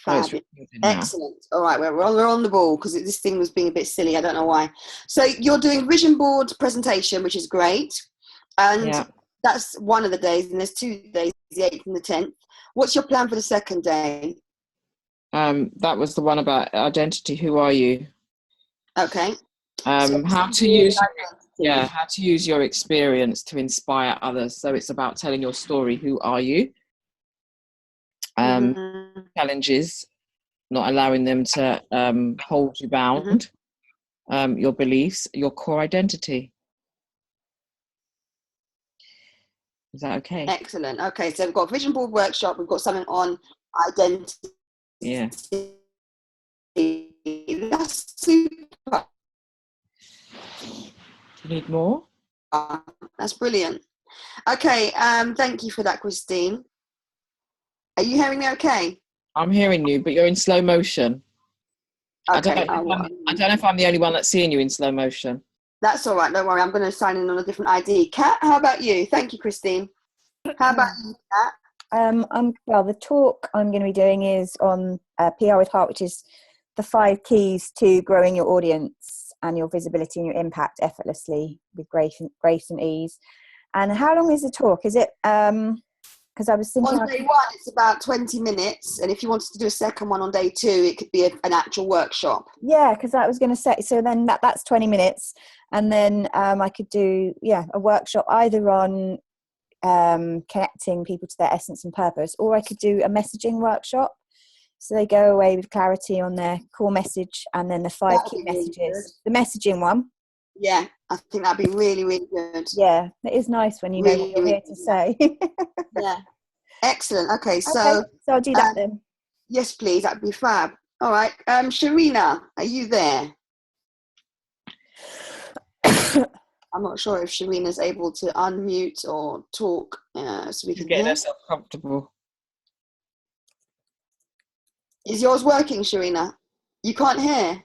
Fab. Excellent. All right, we're on the ball because this thing was being a bit silly. I don't know why. So you're doing vision board presentation, which is great. And that's one of the days, and there's 2 days, the 8th and the 10th. What's your plan for the second day? That was the one about identity. Who are you? Okay. How to use your experience to inspire others. So it's about telling your story. Who are you? Challenges, not allowing them to hold you bound. Your beliefs, your core identity. Is that okay? Excellent. Okay, so we've got a vision board workshop. We've got something on identity. Yeah. That's super. Do you need more? That's brilliant. Okay, thank you for that, Christine. Are you hearing me okay? I'm hearing you, but you're in slow motion. Okay. I don't know if I'm the only one that's seeing you in slow motion. That's all right. Don't worry. I'm going to sign in on a different ID. Kat, how about you? Thank you, Christine. How about you, Kat? Well, the talk I'm going to be doing is on PR with Heart, which is the 5 keys to growing your audience and your visibility and your impact effortlessly with grace and ease. And how long is the talk? Is it, because I was thinking... On day 1, it's about 20 minutes. And if you wanted to do a second one on day 2, it could be an actual workshop. Yeah, because I was going to say, so then that's 20 minutes. And then I could do, a workshop either on connecting people to their essence and purpose, or I could do a messaging workshop. So they go away with clarity on their core message and then the 5 key messages. The messaging one. Yeah, I think that'd be really, really good. Yeah, it is nice when you know what you're here to say. Yeah. Excellent. Okay, so I'll do that then. Yes, please. That'd be fab. All right. Sharina, are you there? I'm not sure if Sharina's able to unmute or talk so we can get herself comfortable. Is yours working, Sharina? You can't hear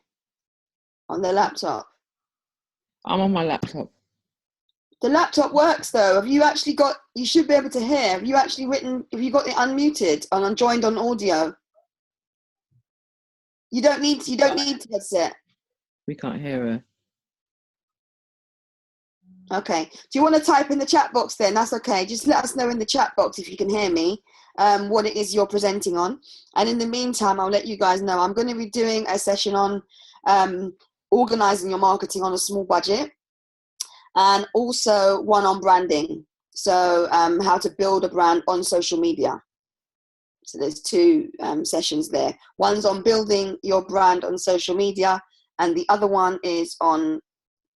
on the laptop? I'm on my laptop. The laptop works though. Have you actually got, you should be able to hear. Have you got it unmuted and joined on audio? You don't need to headset. We can't hear her. Okay. Do you want to type in the chat box then? That's okay. Just let us know in the chat box if you can hear me, what it is you're presenting on. And in the meantime, I'll let you guys know I'm going to be doing a session on organizing your marketing on a small budget, and also one on branding. So how to build a brand on social media. So there's 2 sessions there. One's on building your brand on social media, and the other one is on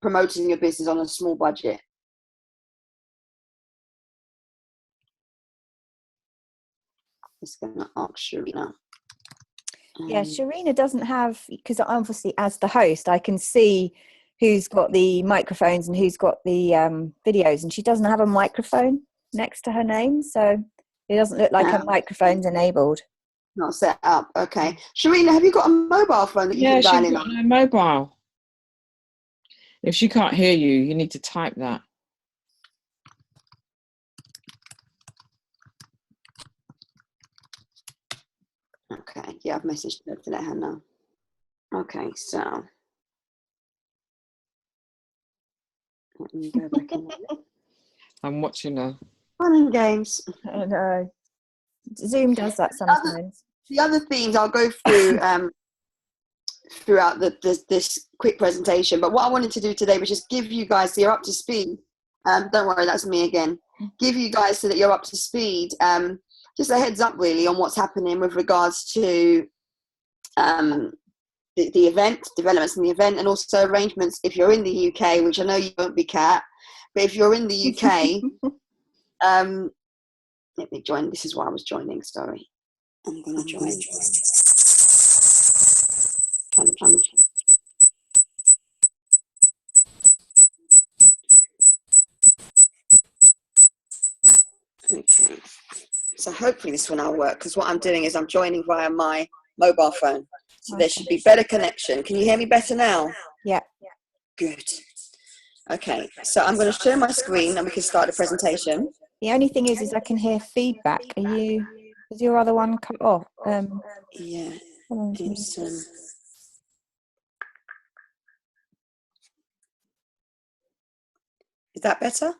promoting your business on a small budget. Just going to ask Sharina. Yeah, Sharina doesn't have, because obviously as the host, I can see who's got the microphones and who's got the videos, and she doesn't have a microphone next to her name, so it doesn't look like her microphone's enabled. Not set up. Okay. Sharina, have you got a mobile phone that you can dial in on? Yeah, she's got a mobile. If she can't hear you, you need to type that. Okay. Yeah, I've messaged her to let her know. Okay, so let me go back in. I'm watching her. Fun and games. I know. Zoom does that sometimes. The other themes I'll go through throughout this quick presentation, but what I wanted to do today was just give you guys, so you're up to speed. Don't worry, that's me again. Give you guys so that you're up to speed. Just a heads up really on what's happening with regards to the event, developments in the event, and also arrangements if you're in the UK, which I know you won't be, Kat, but if you're in the UK, let me join. This is why I was joining, sorry. I'm going to join. Okay. So hopefully this one will work, because what I'm doing is I'm joining via my mobile phone. So there should be better connection. Can you hear me better now? Yeah. Good. Okay, so I'm going to share my screen and we can start the presentation. The only thing is I can hear feedback. Are you? Is your other one cut off? Yeah. Hold on, It's, is that better?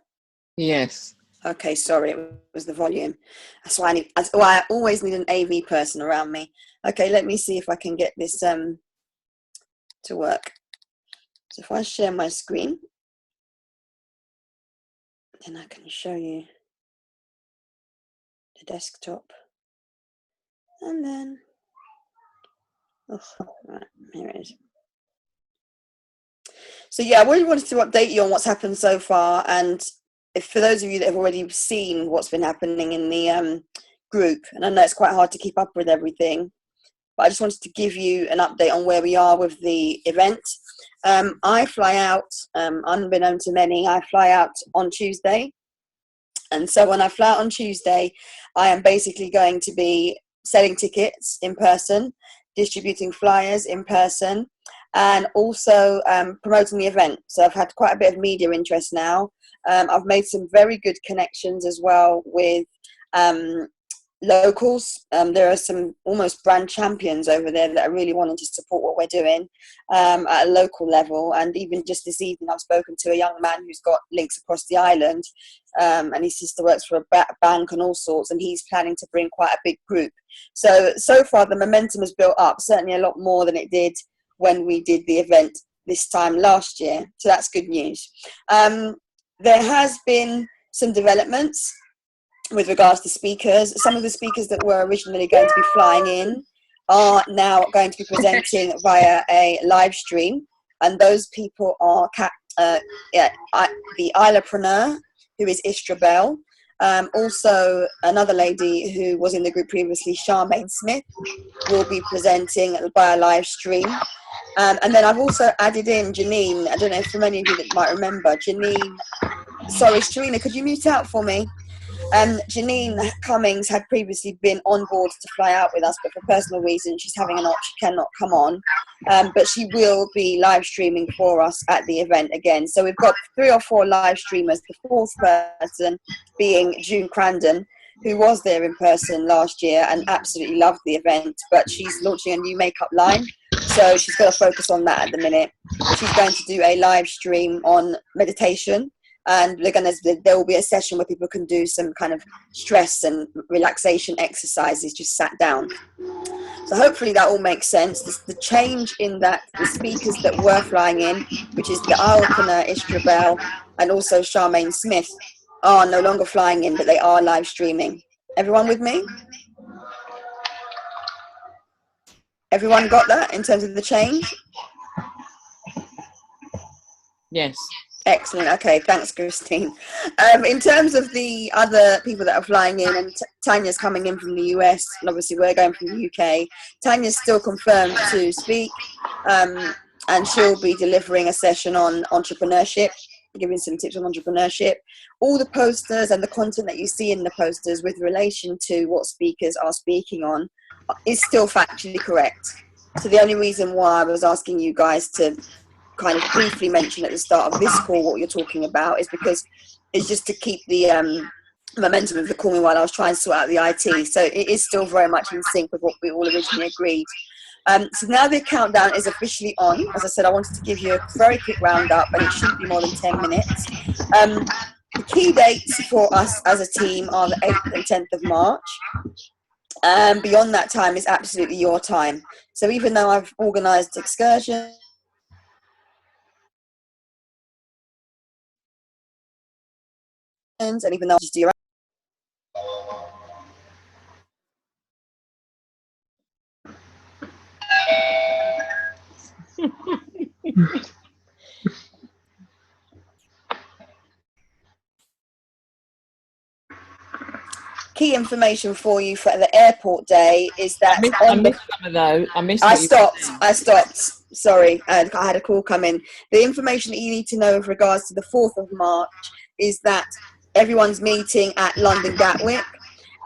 Yes. Okay, sorry, it was the volume. That's why I always need an AV person around me. Okay, let me see if I can get this to work. So if I share my screen, then I can show you the desktop. And then, oh, right, here it is. So yeah, I really wanted to update you on what's happened so far, and if for those of you that have already seen what's been happening in the group, and I know it's quite hard to keep up with everything, but I just wanted to give you an update on where we are with the event. I fly out, unbeknown to many, I fly out on Tuesday. And so when I fly out on Tuesday, I am basically going to be selling tickets in person, distributing flyers in person, and also promoting the event. So I've had quite a bit of media interest now. I've made some very good connections as well with locals. There are some almost brand champions over there that are really wanting to support what we're doing at a local level. And even just this evening, I've spoken to a young man who's got links across the island, and his sister works for a bank and all sorts, and he's planning to bring quite a big group. So far the momentum has built up, certainly a lot more than it did when we did the event this time last year. So that's good news. There has been some developments with regards to speakers. Some of the speakers that were originally going to be flying in are now going to be presenting via a live stream, and those people are the Islapreneur, who is Istra Bell, also another lady who was in the group previously, Charmaine Smith, will be presenting via live stream. And then I've also added in Janine. I don't know if for many of you that might remember Janine. Sorry, Serena, could you mute out for me? Janine Cummings had previously been on board to fly out with us, but for personal reasons, she's having an op, she cannot come on. But she will be live streaming for us at the event again. So we've got 3 or 4 live streamers, the 4th person being June Crandon, who was there in person last year and absolutely loved the event, but she's launching a new makeup line. So she's got to focus on that at the minute. She's going to do a live stream on meditation. And there will be a session where people can do some kind of stress and relaxation exercises, just sat down. So hopefully that all makes sense. The change in that the speakers that were flying in, which is the Islapreneur Istra Bell and also Charmaine Smith, are no longer flying in, but they are live streaming. Everyone with me? Everyone got that in terms of the change? Yes. Excellent. Okay, thanks, Christine. In terms of the other people that are flying in, and Tanya's coming in from the US, and obviously we're going from the UK. Tanya's still confirmed to speak, and she'll be delivering a session on entrepreneurship, giving some tips on entrepreneurship. All the posters and the content that you see in the posters with relation to what speakers are speaking on is still factually correct. So the only reason why I was asking you guys to kind of briefly mention at the start of this call what you're talking about is because it's just to keep the momentum of the call while I was trying to sort out the IT. So it is still very much in sync with what we all originally agreed. So now the countdown is officially on. As I said, I wanted to give you a very quick roundup, and it shouldn't be more than 10 minutes. The key dates for us as a team are the 8th and 10th of March. Beyond that time is absolutely your time. So even though I've organised excursions, and even though I just do your key information for you for the airport day is that I missed some of those. I stopped. Sorry, I had a call come in. The information that you need to know with regards to the 4th of March is that everyone's meeting at London Gatwick.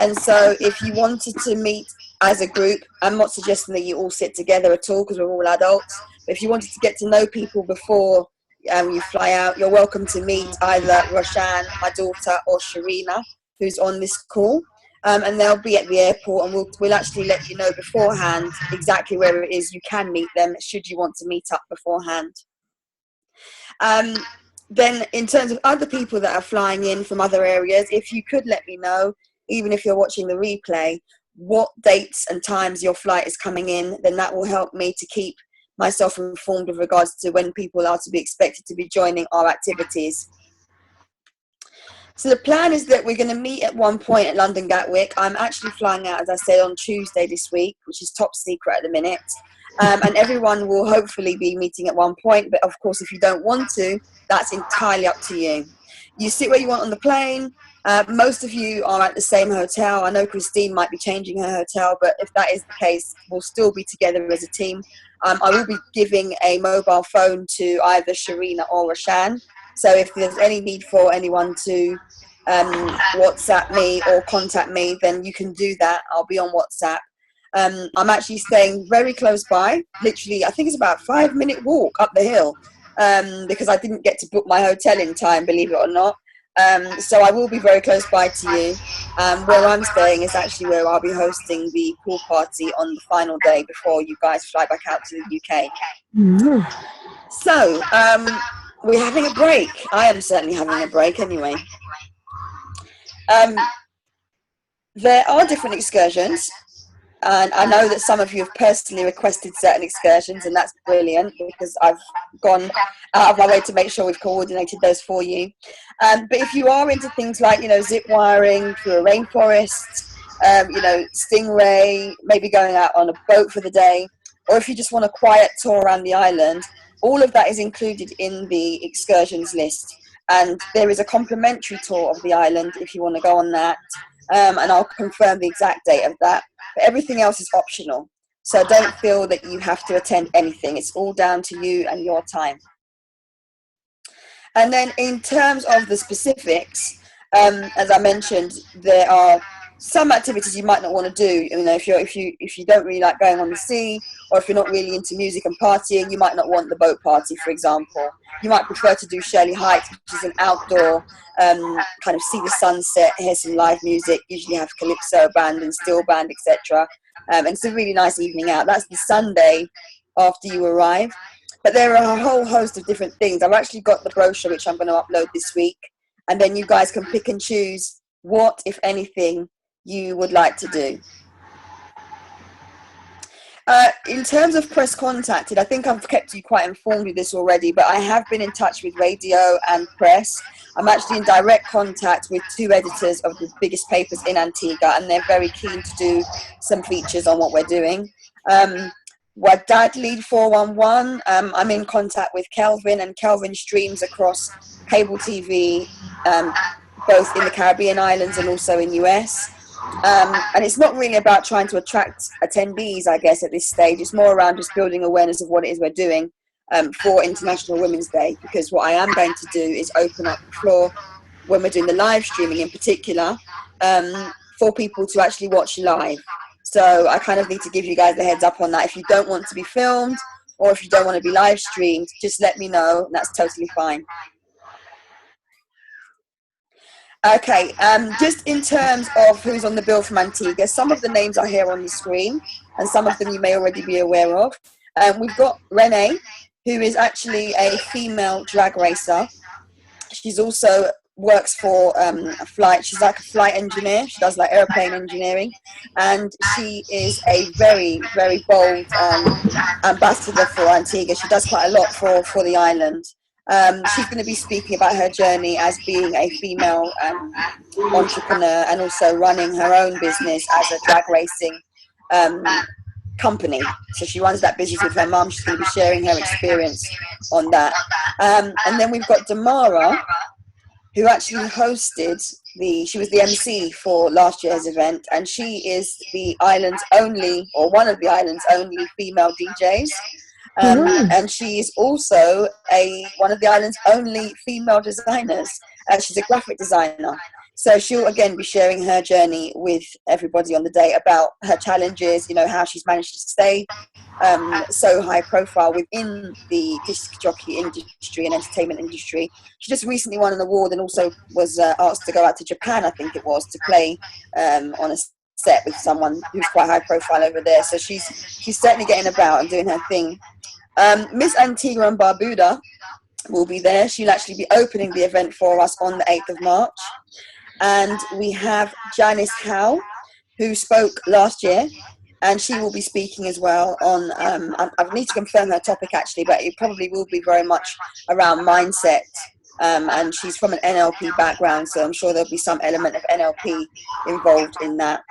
And so if you wanted to meet as a group, I'm not suggesting that you all sit together at all because we're all adults. But if you wanted to get to know people before you fly out, you're welcome to meet either Roshan, my daughter, or Sharina, who's on this call. and they'll be at the airport, and we'll actually let you know beforehand exactly where it is you can meet them should you want to meet up beforehand. Then in terms of other people that are flying in from other areas, if you could let me know, even if you're watching the replay, what dates and times your flight is coming in, then that will help me to keep myself informed with regards to when people are to be expected to be joining our activities. So the plan is that we're going to meet at one point at London Gatwick. I'm actually flying out, as I said, on Tuesday this week, which is top secret at the minute. And everyone will hopefully be meeting at one point. But of course, if you don't want to, that's entirely up to you. You sit where you want on the plane. Most of you are at the same hotel. I know Christine might be changing her hotel, but if that is the case, we'll still be together as a team. I will be giving a mobile phone to either Sharina or Rashan. So if there's any need for anyone to WhatsApp me or contact me, then you can do that. I'll be on WhatsApp. I'm actually staying very close by, literally, I think it's about a 5-minute walk up the hill, because I didn't get to book my hotel in time, believe it or not. So I will be very close by to you. Where I'm staying is actually where I'll be hosting the pool party on the final day before you guys fly back out to the UK. Mm-hmm. So we're having a break. I am certainly having a break anyway. There are different excursions, and I know that some of you have personally requested certain excursions, and that's brilliant because I've gone out of my way to make sure we've coordinated those for you. But if you are into things like, zip wiring through a rainforest, stingray, maybe going out on a boat for the day, or if you just want a quiet tour around the island, all of that is included in the excursions list. And there is a complimentary tour of the island if you want to go on that. And I'll confirm the exact date of that. But everything else is optional. So don't feel that you have to attend anything. It's all down to you and your time. And then in terms of the specifics, as I mentioned, there are some activities you might not want to do. If you don't really like going on the sea, or if you're not really into music and partying, you might not want the boat party, for example. You might prefer to do Shirley Heights, which is an outdoor kind of see the sunset, hear some live music, usually have calypso band and steel band, etc. And it's a really nice evening out. That's the Sunday after you arrive. But there are a whole host of different things. I've actually got the brochure, which I'm going to upload this week. And then you guys can pick and choose what, if anything, you would like to do. In terms of press contacted, I think I've kept you quite informed with this already, but I have been in touch with radio and press. I'm actually in direct contact with 2 editors of the biggest papers in Antigua, and they're very keen to do some features on what we're doing. Dad Lead 411, I'm in contact with Kelvin, and Kelvin streams across cable TV, both in the Caribbean islands and also in US. And it's not really about trying to attract attendees, I guess, at this stage. It's more around just building awareness of what it is we're doing for International Women's Day, because what I am going to do is open up the floor when we're doing the live streaming in particular for people to actually watch live. So I kind of need to give you guys the heads up on that. If you don't want to be filmed or if you don't want to be live streamed, just let me know, and that's totally fine. Okay, just in terms of who's on the bill from Antigua, some of the names are here on the screen, and some of them you may already be aware of. We've got Renee, who is actually a female drag racer. She's also works for a flight. She's like a flight engineer. She does like airplane engineering, and she is a very, very bold ambassador for Antigua. She does quite a lot for the island. She's going to be speaking about her journey as being a female entrepreneur and also running her own business as a drag racing company. So she runs that business with her mum. She's going to be sharing her experience on that. And then we've got Damara, who actually she was the MC for last year's event, and she is the island's only, or one of the island's only female DJs. And she is also one of the island's only female designers. She's a graphic designer. So she'll again be sharing her journey with everybody on the day about her challenges, you know, how she's managed to stay so high profile within the disc jockey industry and entertainment industry. She just recently won an award and also was asked to go out to Japan, I think it was, to play on a set with someone who's quite high profile over there. So she's certainly getting about and doing her thing. Miss Antigua and Barbuda will be there. She'll actually be opening the event for us on the 8th of March. And we have Janice Howe, who spoke last year, and she will be speaking as well on, I need to confirm her topic actually, but it probably will be very much around mindset. And she's from an NLP background, so I'm sure there'll be some element of NLP involved in that.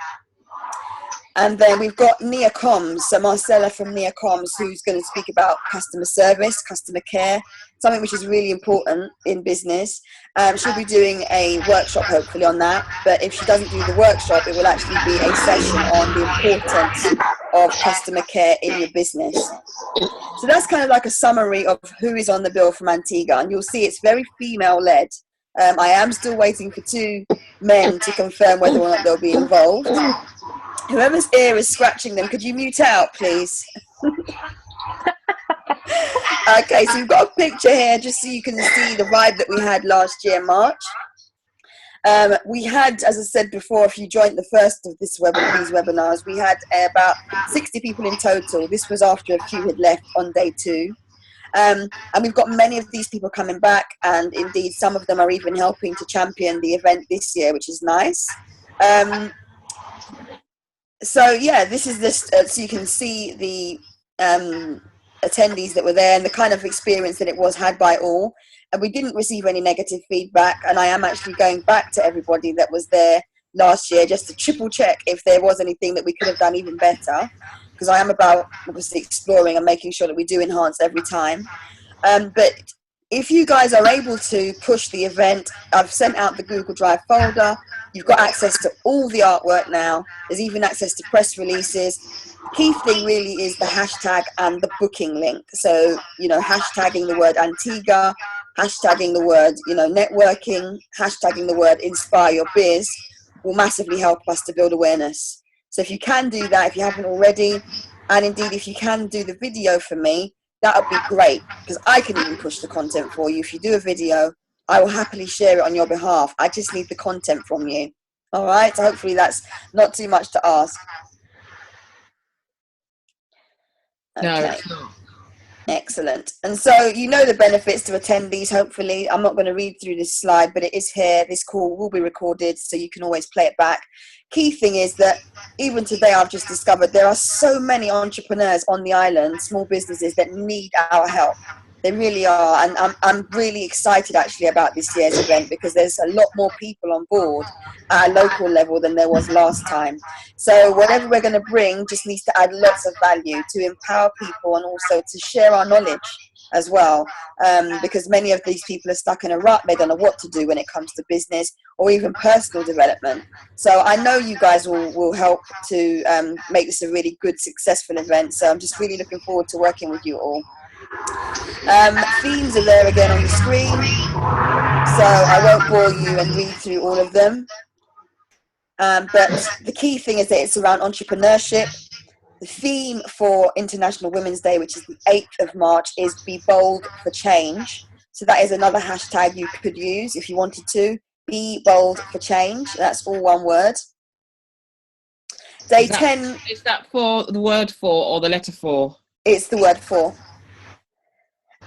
And then we've got Nia Comms, so Marcella from Nia Comms, who's going to speak about customer service, customer care, something which is really important in business. She'll be doing a workshop hopefully on that, but if she doesn't do the workshop, it will actually be a session on the importance of customer care in your business. So that's kind of like a summary of who is on the bill from Antigua, and you'll see it's very female-led. I am still waiting for 2 men to confirm whether or not they'll be involved. Whoever's ear is scratching them, could you mute out, please? Okay, so we've got a picture here just so you can see the vibe that we had last year, March. We had, as I said before, if you joined the first of these webinars, we had about 60 people in total. This was after a few had left on day 2. And we've got many of these people coming back, and indeed some of them are even helping to champion the event this year, which is nice. So yeah, this is this, so you can see the attendees that were there and the kind of experience that it was had by all. And we didn't receive any negative feedback. And I am actually going back to everybody that was there last year just to triple check if there was anything that we could have done even better. Because I am about obviously exploring and making sure that we do enhance every time. But if you guys are able to push the event, I've sent out the Google Drive folder. You've got access to all the artwork now. There's even access to press releases. The key thing really is the hashtag and the booking link. So, you know, hashtagging the word Antigua, hashtagging the word, you know, networking, hashtagging the word inspire your biz will massively help us to build awareness. So if you can do that, if you haven't already, and indeed if you can do the video for me, that would be great, because I can even push the content for you. If you do a video, I will happily share it on your behalf. I just need the content from you. All right, so hopefully that's not too much to ask. Okay. No, it's not. Excellent. And so you know the benefits to attendees, hopefully. I'm not going to read through this slide, but it is here. This call will be recorded, so you can always play it back. Key thing is that even today I've just discovered there are so many entrepreneurs on the island, small businesses that need our help. They really are, and I'm really excited actually about this year's event because there's a lot more people on board at a local level than there was last time. So whatever we're going to bring just needs to add lots of value to empower people and also to share our knowledge as well, because many of these people are stuck in a rut. They don't know what to do when it comes to business or even personal development. So I know you guys will help to make this a really good, successful event. So I'm just really looking forward to working with you all. Themes are there again on the screen, so I won't bore you and read through all of them. But the key thing is that it's around entrepreneurship. The theme for International Women's Day, which is the 8th of March, is Be Bold for Change. So that is another hashtag you could use if you wanted to. Be Bold for Change. That's all one word. Day 10. Is that for the word for or the letter for? It's the word for.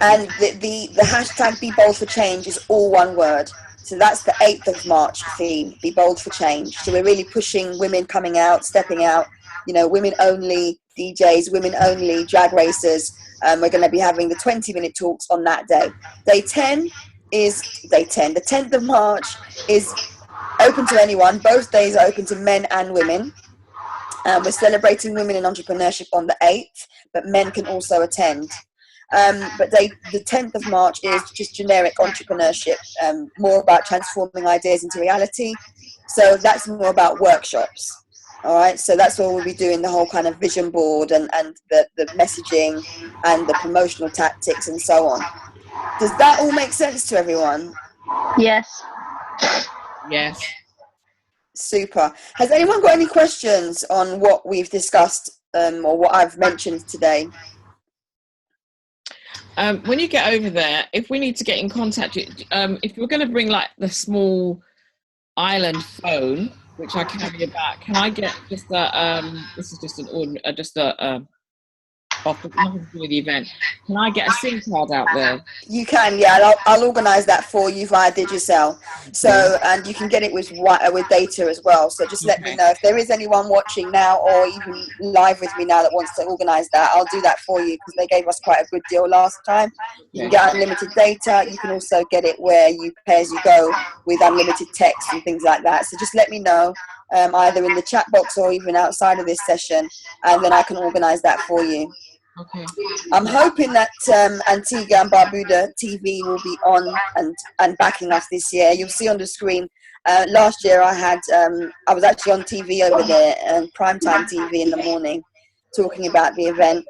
And the hashtag Be Bold for Change is all one word. So that's the 8th of March theme, Be Bold for Change. So we're really pushing women coming out, stepping out, you know, women only DJs, women only drag racers. We're going to be having the 20-minute talks on that day. Day 10 is day 10. The 10th of March is open to anyone. Both days are open to men and women. We're celebrating women in entrepreneurship on the 8th, but men can also attend. But the 10th of March is just generic entrepreneurship, more about transforming ideas into reality. So that's more about workshops. All right, so that's where we'll be doing the whole kind of vision board and the messaging and the promotional tactics and so on. Does that all make sense to everyone? Yes. Yes. Super. Has anyone got any questions on what we've discussed or what I've mentioned today? When you get over there, if we need to get in contact, if you're going to bring like the small island phone, which I carry about, can I get just this is just an ordinary, just a nothing to do with the event. Can I get a SIM card out there? You can, yeah. I'll organise that for you via Digicel. So, and you can get it with data as well. So just let me know if there is anyone watching now or even live with me now that wants to organise that. I'll do that for you because they gave us quite a good deal last time. You can get unlimited data. You can also get it where you pay as you go with unlimited text and things like that. So just let me know either in the chat box or even outside of this session, and then I can organise that for you. Okay. I'm hoping that Antigua and Barbuda TV will be on and backing us this year. You'll see on the screen. Last year I was actually on TV over there, and primetime TV in the morning, talking about the event.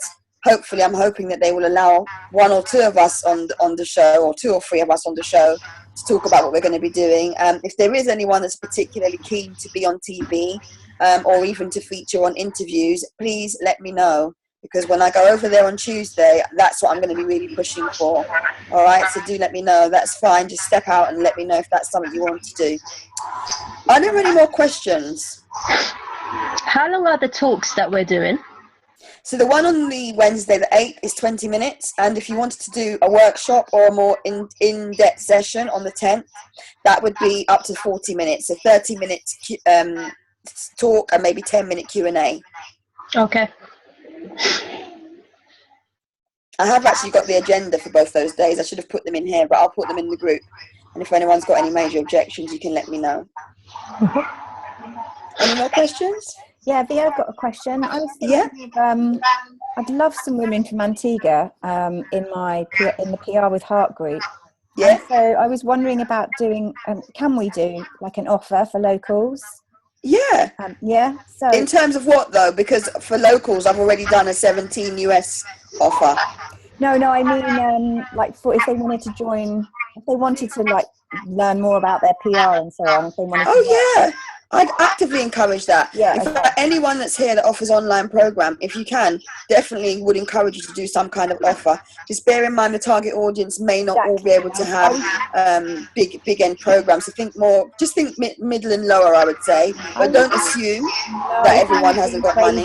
Hopefully, I'm hoping that they will allow one or two of us on the show, or two or three of us on the show, to talk about what we're going to be doing. If there is anyone that's particularly keen to be on TV or even to feature on interviews, please let me know. Because when I go over there on Tuesday, that's what I'm going to be really pushing for. All right, so do let me know. That's fine. Just step out and let me know if that's something you want to do. Are there any more questions? How long are the talks that we're doing? So the one on the Wednesday, the 8th, is 20 minutes. And if you wanted to do a workshop or a more in-depth session on the 10th, that would be up to 40 minutes. So 30 minutes talk and maybe 10-minute Q&A. Okay. I have actually got the agenda for both those days. I should have put them in here, but I'll put them in the group. And if anyone's got any major objections, you can let me know. Any more questions? Yeah, Via, I've got a question. I was thinking of, I'd love some women from Antigua in the PR with Heart group. Yeah. And so I was wondering about doing, can we do like an offer for locals? Yeah. Yeah. So in terms of what though? Because for locals, I've already done a 17 US offer. No, I mean, like for if they wanted to join, if they wanted to like learn more about their PR and so on, if they wanted to I'd actively encourage that. Yeah, in fact, anyone that's here that offers online program, if you can, definitely would encourage you to do some kind of offer. Just bear in mind the target audience may not all be able to have big end programs. So think middle and lower, I would say, but don't assume that everyone hasn't got money.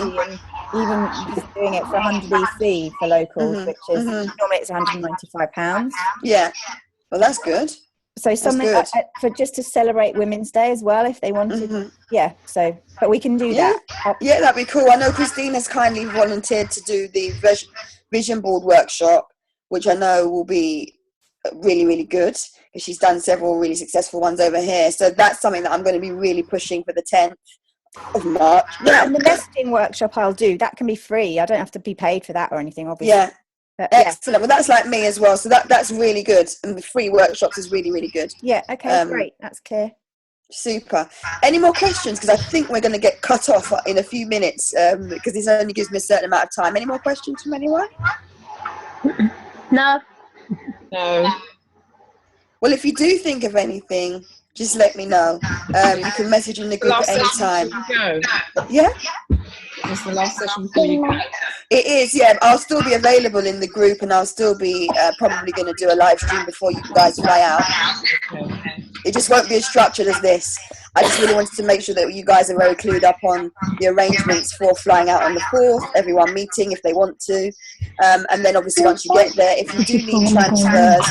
Even just doing it for 100 EC for locals, which is normally it's £195. Yeah, well that's good. So something for just to celebrate Women's Day as well, if they wanted. Yeah. So, but we can do that. Yeah, that'd be cool. I know Christine has kindly volunteered to do the vision board workshop, which I know will be really, really good because she's done several really successful ones over here. So that's something that I'm going to be really pushing for the 10th of March. Yeah, and the messaging workshop I'll do, that can be free. I don't have to be paid for that or anything, obviously. Yeah. Excellent. Well, that's like me as well. So that's really good. And the free workshops is really, really good. Yeah. Okay. Great. That's clear. Super. Any more questions? Because I think we're going to get cut off in a few minutes because this only gives me a certain amount of time. Any more questions from anyone? No. Well, if you do think of anything, just let me know. You can message in the group at any time. Yeah? Is this the last session before you go? It is, yeah. I'll still be available in the group and I'll still be probably going to do a live stream before you guys fly out. It just won't be as structured as this. I just really wanted to make sure that you guys are very clued up on the arrangements for flying out on the 4th, everyone meeting if they want to. And then obviously once you get there, if you do need transfers,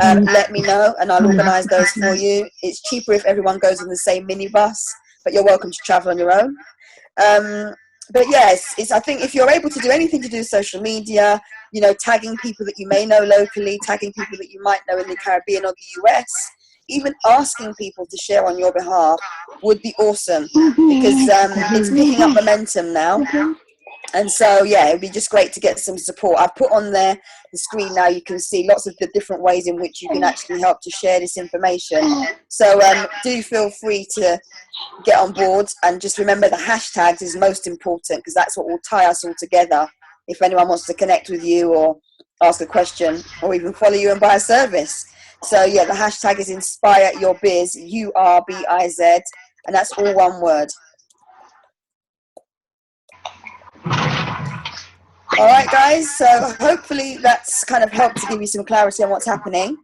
let me know and I'll organise those for you. It's cheaper if everyone goes in the same minibus, but you're welcome to travel on your own. But yes, I think if you're able to do anything to do with social media, you know, tagging people that you may know locally, tagging people that you might know in the Caribbean or the US, even asking people to share on your behalf would be awesome because it's picking up momentum now. And so, yeah, it would be just great to get some support. I've put on there the screen now. You can see lots of the different ways in which you can actually help to share this information. So do feel free to get on board and just remember the hashtags is most important because that's what will tie us all together. If anyone wants to connect with you or ask a question or even follow you and buy a service. So, yeah, the hashtag is Inspire Your Biz, URBIZ. and that's all one word. All right, guys, so hopefully that's kind of helped to give you some clarity on what's happening.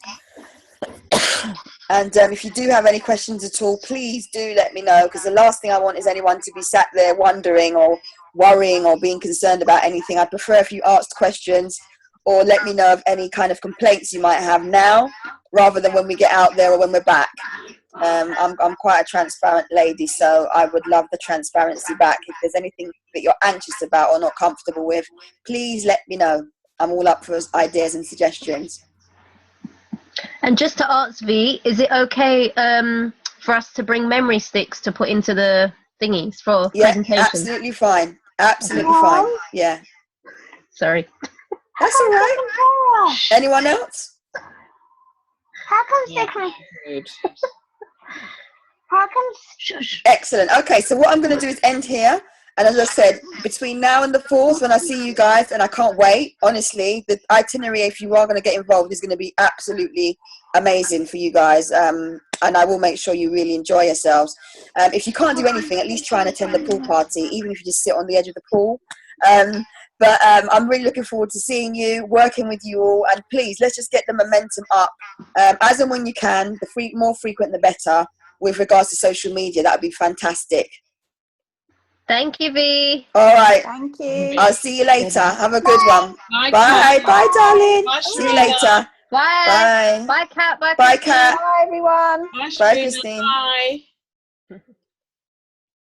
And if you do have any questions at all, please do let me know, because the last thing I want is anyone to be sat there wondering or worrying or being concerned about anything. I prefer if you asked questions or let me know of any kind of complaints you might have now, rather than when we get out there or when we're back. I'm quite a transparent lady, so I would love the transparency back. If there's anything that you're anxious about or not comfortable with, please let me know. I'm all up for ideas and suggestions. And just to ask V, is it okay for us to bring memory sticks to put into the thingies for presentation? Absolutely fine. Absolutely fine. Yeah. Sorry. That's all right. Anyone else? How come they can? Good. How come? Excellent. Okay, so what I'm going to do is end here. And as I said, between now and the 4th, when I see you guys, and I can't wait, honestly, the itinerary, if you are going to get involved, is going to be absolutely amazing for you guys. And I will make sure you really enjoy yourselves. If you can't do anything, at least try and attend the pool party, even if you just sit on the edge of the pool. But I'm really looking forward to seeing you, working with you all. And please, let's just get the momentum up. As and when you can, more frequent the better with regards to social media. That would be fantastic. Thank you, V. All right. Thank you. I'll see you later. Have a good one. Bye, Bye. Kat. Bye, darling. Bye, See you Sharina. later. Bye. Bye. Bye, Kat. Bye, Bye, Christine. Kat. Bye, everyone. Bye, Bye, Sharina. Christine. Bye.